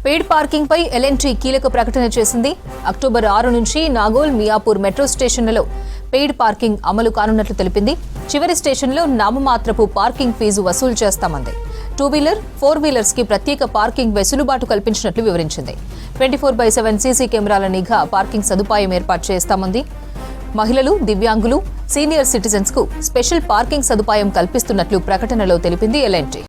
Paid parking పై L&T కీలక ప్రకటన చేసింది. అక్టోబర్ 6 నుంచి నాగోల్, మియాపూర్ మెట్రో స్టేషన్లలో పెయిడ్ పార్కింగ్ అమలు కానున్నట్లు తెలిపింది. చివరి స్టేషన్లో నామమాత్రపు పార్కింగ్ ఫీజు వసూలు చేస్తామంది. 2-వీలర్, 4-వీలర్స్ కి ప్రత్యేక పార్కింగ్ వెసులుబాటు కల్పించినట్లు వివరించింది. 24/7 సీసీ కెమెరాల నిఘా పార్కింగ్ సదుపాయం ఏర్పాటు చేస్తామంది. మహిళలు, దివ్యాంగులు, సీనియర్ సిటిజన్స్ కు స్పెషల్ పార్కింగ్ సదుపాయం కల్పిస్తున్నట్లు ప్రకటనలో తెలిపింది ఎల్ఎన్టీ.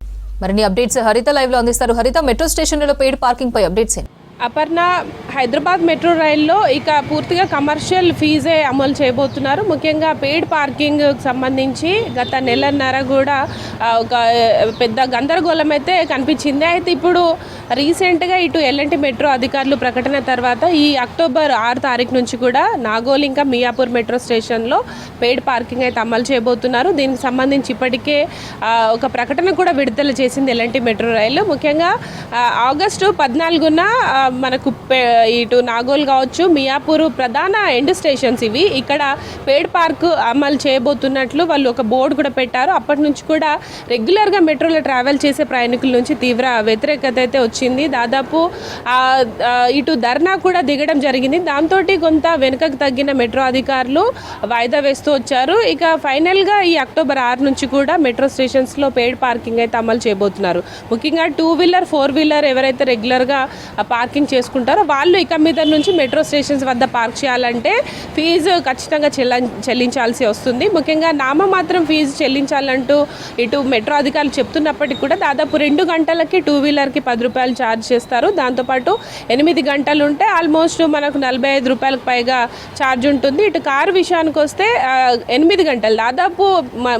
మరిన్ని అప్డేట్స్ హరిత లైవ్ లో అందిస్తారు. హరిత, మెట్రో స్టేషన్లలో పెయిడ్ పార్కింగ్ పై అప్డేట్స్ ఏంటి? అపర్ణ, హైదరాబాద్ మెట్రో రైల్లో ఇక పూర్తిగా కమర్షియల్ ఫీజే అమలు చేయబోతున్నారు. ముఖ్యంగా పెయిడ్ పార్కింగ్ సంబంధించి గత నెలన్నర కూడా ఒక పెద్ద గందరగోళం అయితే కనిపించింది. అయితే ఇప్పుడు రీసెంట్గా ఇటు ఎల్ఎన్టీ మెట్రో అధికారులు ప్రకటన తర్వాత ఈ అక్టోబర్ 6 తారీఖు నుంచి కూడా నాగోల్ ఇంకా మియాపూర్ మెట్రో స్టేషన్లో పెయిడ్ పార్కింగ్ అయితే అమలు చేయబోతున్నారు. దీనికి సంబంధించి ఇప్పటికే ఒక ప్రకటన కూడా విడుదల చేసింది ఎల్ఎన్టీ మెట్రో రైలు. ముఖ్యంగా ఆగస్టు 14న మనకు ఇటు నాగోల్ కావచ్చు, మియాపూర్ ప్రధాన ఎండ్ స్టేషన్స్ ఇవి. ఇక్కడ పెయిడ్ పార్క్ అమలు చేయబోతున్నట్లు వాళ్ళు ఒక బోర్డు కూడా పెట్టారు. అప్పటి నుంచి కూడా రెగ్యులర్గా మెట్రోలో ట్రావెల్ చేసే ప్రయాణికుల నుంచి తీవ్ర వ్యతిరేకత అయితే వచ్చింది. దాదాపు ఇటు ధర్నా కూడా దిగడం జరిగింది. దాంతో కొంత వెనుకకు తగ్గిన మెట్రో అధికారులు వాయిదా వేస్తూ వచ్చారు. ఇక ఫైనల్గా ఈ అక్టోబర్ 6 నుంచి కూడా మెట్రో స్టేషన్స్లో పెయిడ్ పార్కింగ్ అయితే అమలు చేయబోతున్నారు. ముఖ్యంగా 2-వీలర్, 4-వీలర్ ఎవరైతే రెగ్యులర్గా పార్కింగ్ చేసుకుంటారో వాళ్ళు ఇక మీద నుంచి మెట్రో స్టేషన్స్ వద్ద పార్క్ చేయాలంటే ఫీజు ఖచ్చితంగా చెల్లించాల్సి వస్తుంది. ముఖ్యంగా నామమాత్రం ఫీజు చెల్లించాలంటూ ఇటు మెట్రో అధికారులు చెప్తున్నప్పటికీ కూడా దాదాపు 2 గంటలకి 2-వీలర్కి 10 రూపాయలు ఛార్జ్ చేస్తారు. దాంతోపాటు 8 గంటలు ఉంటే ఆల్మోస్ట్ మనకు 45 రూపాయలకు పైగా ఛార్జ్ ఉంటుంది. ఇటు కారు విషయానికి వస్తే 8 గంటలు దాదాపు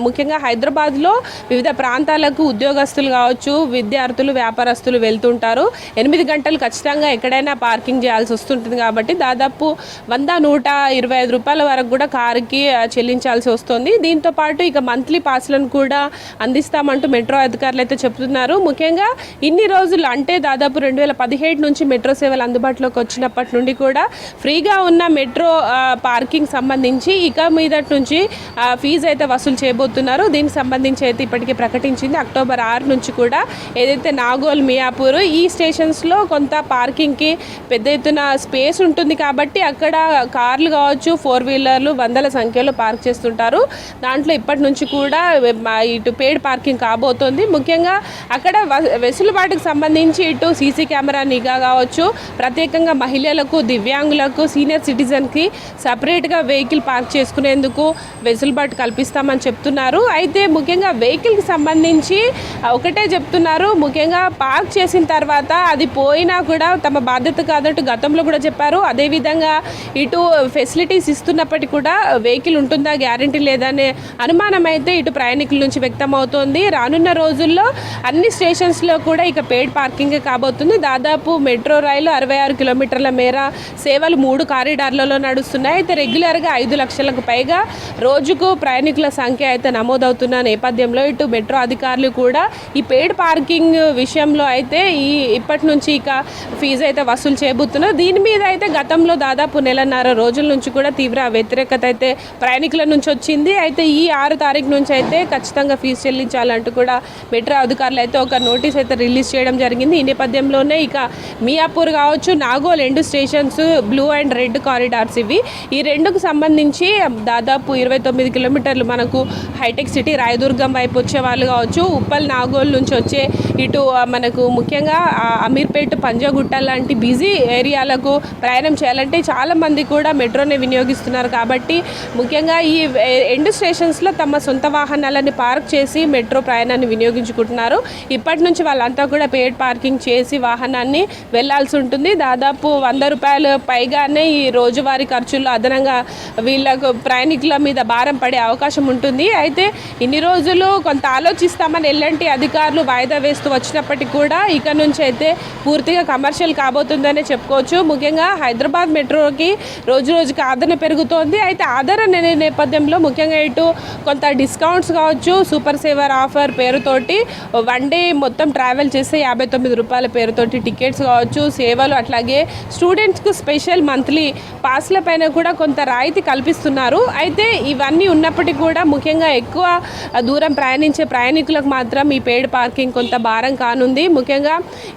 ముఖ్యంగా హైదరాబాద్లో వివిధ ప్రాంతాలకు ఉద్యోగస్తులు కావచ్చు, విద్యార్థులు, వ్యాపారస్తులు వెళ్తుంటారు. 8 గంటలు ఖచ్చితంగా ఎక్కడైనా పార్కింగ్ చేయాల్సి వస్తుంటుంది. కాబట్టి దాదాపు 100-125 రూపాయల వరకు కూడా కారుకి చెల్లించాల్సి వస్తుంది. దీంతో పాటు ఇక మంత్లీ పాస్లను కూడా అందిస్తామంటూ మెట్రో అధికారులు అయితే చెప్తున్నారు. ముఖ్యంగా ఇన్ని రోజులు అంటే దాదాపు 2017 నుంచి మెట్రో సేవలు అందుబాటులోకి వచ్చినప్పటి నుండి కూడా ఫ్రీగా ఉన్న మెట్రో పార్కింగ్ సంబంధించి ఇక మీదటి నుంచి ఫీజు అయితే వసూలు చేయబోతున్నారు. దీనికి సంబంధించి అయితే ఇప్పటికే ప్రకటించింది. అక్టోబర్ 6 నుంచి కూడా ఏదైతే నాగోల్, మియాపూర్ ఈ స్టేషన్స్లో కొంత పార్కింగ్కి పెద్ద ఎత్తున స్పేస్ ఉంటుంది. కాబట్టి అక్కడ కార్లు కావచ్చు, 4-వీలర్లు వందల సంఖ్యలో పార్క్ చేస్తుంటారు. దాంట్లో ఇప్పటి నుంచి కూడా ఇటు పెయిడ్ పార్కింగ్ కాబోతోంది. ముఖ్యంగా అక్కడ వెసులుబాటుకు సంబంధించి ఇటు సీసీ కెమెరా నిఘా కావచ్చు, ప్రత్యేకంగా మహిళలకు, దివ్యాంగులకు, సీనియర్ సిటిజన్కి సపరేట్గా వెహికల్ పార్క్ చేసుకునేందుకు వెసులుబాటు కల్పిస్తామని చెప్తున్నారు. అయితే ముఖ్యంగా వెహికల్కి సంబంధించి ఒకటే చెప్తున్నారు. ముఖ్యంగా పార్క్ చేసిన తర్వాత అది పోయినా కూడా తమ బాధ్యత కాదంటూ గతంలో కూడా చెప్పారు. అదేవిధంగా ఇటు ఫెసిలిటీస్ ఇస్తున్నప్పటికీ కూడా వెహికల్ ఉంటుందా, గ్యారంటీ లేదనే అనుమానం అయితే ఇటు ప్రయాణికుల నుంచి వ్యక్తం అవుతోంది. రానున్న రోజుల్లో అన్ని స్టేషన్స్లో కూడా ఇక పెయిడ్ పార్కింగ్ కాబోతుంది. దాదాపు మెట్రో రైలు 66 కిలోమీటర్ల మేర సేవలు 3 కారిడార్లలో నడుస్తున్నాయి. అయితే రెగ్యులర్గా 5 లక్షలకు పైగా రోజుకు ప్రయాణికుల సంఖ్య అయితే నమోదవుతున్న నేపథ్యంలో ఇటు మెట్రో అధికారులు కూడా ఈ పెయిడ్ పార్కింగ్ విషయంలో అయితే ఇప్పటి నుంచి ఇక ఫీజు అయితే వసూలు చేయబోతున్నారు. దీని మీద అయితే గతంలో దాదాపు నెలన్నర రోజుల నుంచి కూడా తీవ్ర వ్యతిరేకత అయితే ప్రయాణికుల నుంచి వచ్చింది. అయితే ఈ 6 తారీఖు నుంచి అయితే ఖచ్చితంగా ఫీజు చెల్లించాలంటూ కూడా మెట్రో అధికారులు అయితే ఒక నోటీస్ అయితే రిలీజ్ చేయడం జరిగింది. ఈ నేపథ్యంలోనే ఇక మియాపూర్ కావచ్చు, Nagole 2 stations blue and red corridors ఇవి. ఈ 2కు సంబంధించి దాదాపు 29 కిలోమీటర్లు మనకు హైటెక్ సిటీ రాయదుర్గం వైపు వచ్చే వాళ్ళు కావచ్చు, ఉప్పల్, నాగోల్ నుంచి వచ్చే ఇటు మనకు ముఖ్యంగా అమీర్పేట్, పంజాగుట్ట లాంటి బిజీ ఏరియాలకు ప్రయాణం చేయాలంటే చాలామంది కూడా మెట్రోనే వినియోగిస్తున్నారు. కాబట్టి ముఖ్యంగా ఈ ఎండ్ స్టేషన్స్లో తమ సొంత వాహనాలని పార్క్ చేసి మెట్రో ప్రయాణాన్ని వినియోగించుకుంటున్నారు. ఇప్పటి నుంచి వాళ్ళంతా కూడా పెయిడ్ పార్కింగ్ చేసి వాహనాన్ని వెళ్లాల్సి ఉంటుంది. దాదాపు 100 రూపాయలు పైగానే ఈ రోజువారీ ఖర్చుల్లో అదనంగా వీళ్ళకు ప్రయాణికుల మీద భారం పడే అవకాశం ఉంటుంది. అయితే ఇన్ని రోజులు కొంత ఆలోచిస్తామని ఎల్ఎన్టీ అధికారులు వాయిదా వేస్తూ వచ్చినప్పటికీ కూడా ఇక నుంచి అయితే పూర్తిగా కమర్షియల్ కాబోతుందనే చెప్పుకోవచ్చు. ముఖ్యంగా హైదరాబాద్ మెట్రోకి రోజు రోజుకి ఆదరణ పెరుగుతోంది. అయితే ఆదరణ నేపథ్యంలో ముఖ్యంగా ఇటు కొంత డిస్కౌంట్స్ కావచ్చు, సూపర్ సేవర్ ఆఫర్ పేరుతోటి 1 డే మొత్తం ట్రావెల్ చేస్తే 59 రూపాయల పేరుతోటి టికెట్స్ కావచ్చు, సేవలు, అట్లాగే స్టూడెంట్స్కు స్పెషల్ మంత్లీ పాస్ల పైన కూడా కొంత రాయితీ కల్పిస్తున్నారు. అయితే ఇవన్నీ ఉన్నప్పటికీ కూడా ముఖ్యంగా ఎక్కువ దూరం ప్రయాణించే ప్రయాణికులకు మాత్రం ఈ పెయిడ్ పార్కింగ్ కొంత భారం కానుంది. ముఖ్యంగా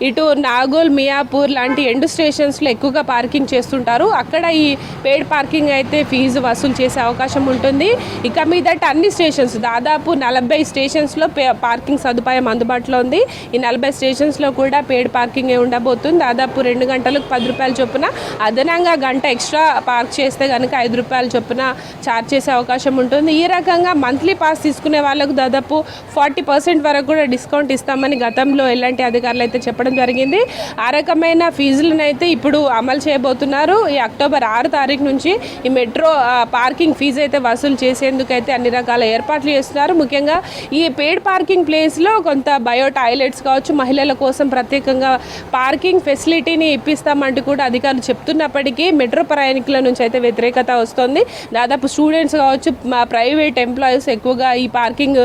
ఇటు నాగోల్, మియాపూర్ లాంటి ఎండు స్టేషన్స్లో ఎక్కువగా పార్కింగ్ చేస్తుంటారు. అక్కడ ఈ పెయిడ్ పార్కింగ్ అయితే ఫీజు వసూలు చేసే అవకాశం ఉంటుంది. ఇక మీదట అన్ని స్టేషన్స్, దాదాపు 40 స్టేషన్స్లో పార్కింగ్ సదుపాయం అందుబాటులో ఉంది. ఈ 40 స్టేషన్స్లో కూడా పెయిడ్ పార్కింగ్ ఉండబోతుంది. దాదాపు 2 గంటలకు 10 రూపాయల చొప్పున, అదనంగా గంట ఎక్స్ట్రా పార్క్ చేస్తే కనుక 5 రూపాయల చొప్పున ఛార్జ్ చేసే అవకాశం ఉంటుంది. ఈ రకంగా మంత్లీ పాస్ తీసుకునే వాళ్ళకు దాదాపు 40% వరకు కూడా డిస్కౌంట్ ఇస్తామని గతంలో ఎలాంటి అధికారులు అయితే చెప్పడం జరిగింది. ఆ రకమైన ఫీజులను అయితే ఇప్పుడు అమలు చేయబోతున్నారు. ఈ అక్టోబర్ 6 తారీఖు నుంచి ఈ మెట్రో పార్కింగ్ ఫీజు అయితే వసూలు చేసేందుకైతే అన్ని రకాల ఏర్పాట్లు చేస్తున్నారు. ముఖ్యంగా ఈ పెయిడ్ పార్కింగ్ ప్లేస్లో కొంత బయో టాయిలెట్స్ కావచ్చు, మహిళల కోసం ప్రత్యేకంగా పార్కింగ్ ఫెసిలిటీని ఇప్పిస్తామంటూ కూడా అధికారులు చెప్తున్నప్పటికీ మెట్రో ప్రయాణికుల నుంచి అయితే వ్యతిరేకత వస్తుంది. దాదాపు స్టూడెంట్స్ కావచ్చు, ప్రైవేట్ ఎంప్లాయీస్ ఎక్కువగా ఈ పార్కింగ్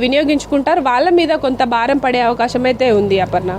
వినియోగించుకుంటారు. వాళ్ళ మీద కొంత భారం పడే అవకాశం అయితే ఉంది. అపర్ణ.